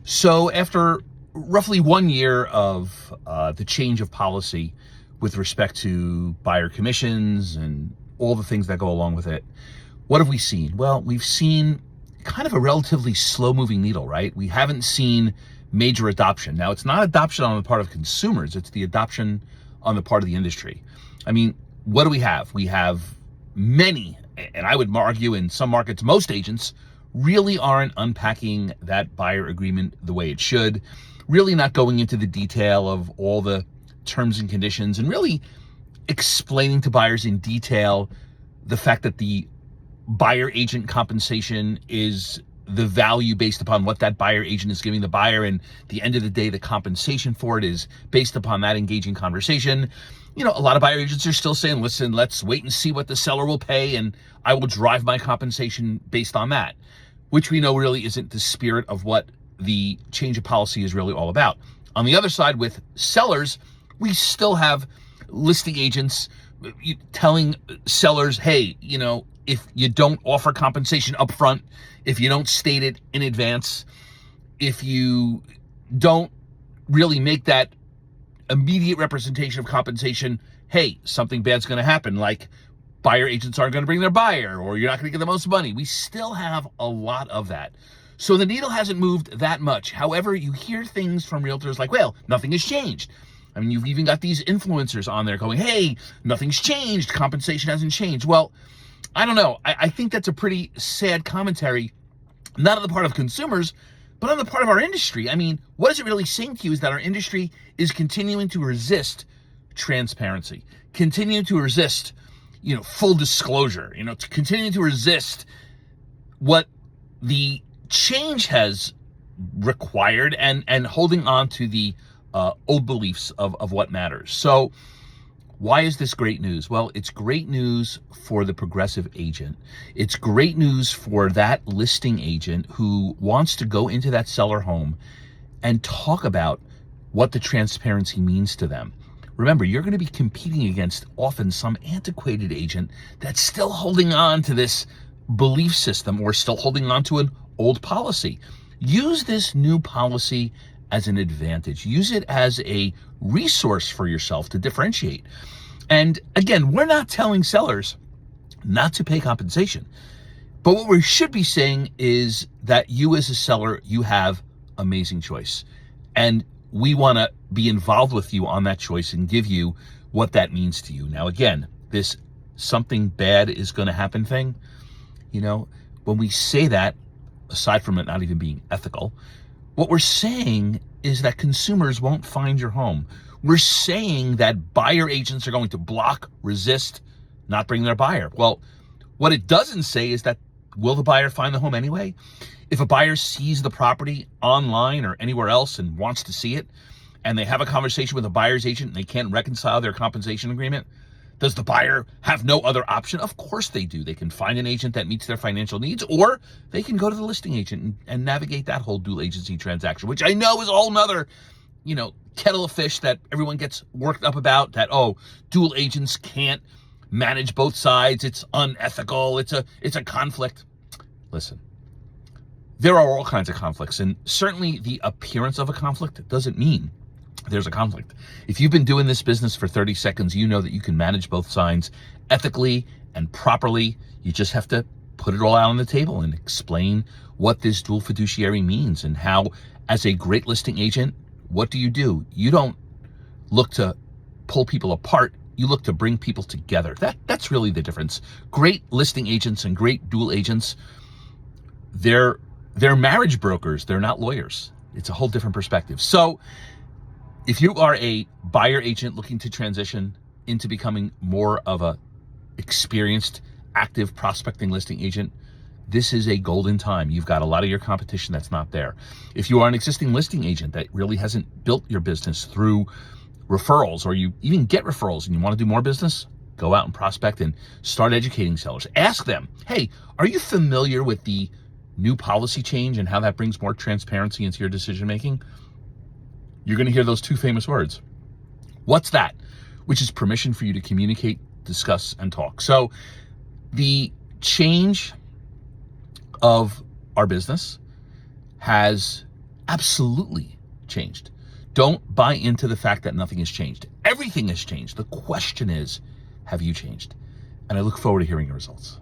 So after roughly 1 year of the change of policy with respect to buyer commissions and all the things that go along with it, what have we seen? Well, we've seen kind of a relatively slow moving needle, right? We haven't seen major adoption. Now, it's not adoption on the part of consumers, it's the adoption on the part of the industry. I mean, what do we have? We have many, and I would argue in some markets, most agents really aren't unpacking that buyer agreement the way it should, really not going into the detail of all the terms and conditions and really explaining to buyers in detail the fact that the buyer agent compensation is the value based upon what that buyer agent is giving the buyer, and at the end of the day, the compensation for it is based upon that engaging conversation. You know, a lot of buyer agents are still saying, listen, let's wait and see what the seller will pay, and I will drive my compensation based on that, which we know really isn't the spirit of what the change of policy is really all about. On the other side, with sellers, we still have listing agents telling sellers, hey, you know, if you don't offer compensation up front, if you don't state it in advance, if you don't really make that immediate representation of compensation, hey, something bad's going to happen, like buyer agents aren't going to bring their buyer, or you're not going to get the most money. We still have a lot of that. So the needle hasn't moved that much. However, you hear things from realtors like, well, nothing has changed. I mean, you've even got these influencers on there going, hey, nothing's changed, compensation hasn't changed. Well, I don't know. I think that's a pretty sad commentary, not on the part of consumers, but on the part of our industry. I mean, what is it really saying to you is that our industry is continuing to resist transparency, continuing to resist, full disclosure, to continue to resist what the change has required and holding on to the old beliefs of what matters. So why is this great news? Well, it's great news for the progressive agent. It's great news for that listing agent who wants to go into that seller home and talk about what the transparency means to them. Remember, you're going to be competing against often some antiquated agent that's still holding on to this belief system or still holding on to an old policy. Use this new policy as an advantage. Use it as a resource for yourself to differentiate. And again, we're not telling sellers not to pay compensation, but what we should be saying is that you as a seller, you have amazing choice. And we want to be involved with you on that choice and give you what that means to you. Now, again, this something bad is going to happen thing, when we say that, aside from it not even being ethical, what we're saying is that consumers won't find your home. We're saying that buyer agents are going to block, resist, not bring their buyer. Well, what it doesn't say is that will the buyer find the home anyway? If a buyer sees the property online or anywhere else and wants to see it, and they have a conversation with a buyer's agent and they can't reconcile their compensation agreement, does the buyer have no other option? Of course they do. They can find an agent that meets their financial needs, or they can go to the listing agent and navigate that whole dual agency transaction, which I know is a whole nother, kettle of fish that everyone gets worked up about, that, dual agents can't manage both sides. It's unethical. It's a conflict. Listen, there are all kinds of conflicts, and certainly the appearance of a conflict doesn't mean there's a conflict. If you've been doing this business for 30 seconds, you know that you can manage both sides ethically and properly. You just have to put it all out on the table and explain what this dual fiduciary means and how, as a great listing agent, what do? You don't look to pull people apart. You look to bring people together. That's really the difference. Great listing agents and great dual agents, they're marriage brokers. They're not lawyers. It's a whole different perspective. So if you are a buyer agent looking to transition into becoming more of a experienced, active prospecting listing agent, this is a golden time. You've got a lot of your competition that's not there. If you are an existing listing agent that really hasn't built your business through referrals, or you even get referrals and you want to do more business, go out and prospect and start educating sellers. Ask them, hey, are you familiar with the new policy change and how that brings more transparency into your decision-making? You're going to hear those two famous words. What's that? Which is permission for you to communicate, discuss, and talk. So the change of our business has absolutely changed. Don't buy into the fact that nothing has changed. Everything has changed. The question is, have you changed? And I look forward to hearing your results.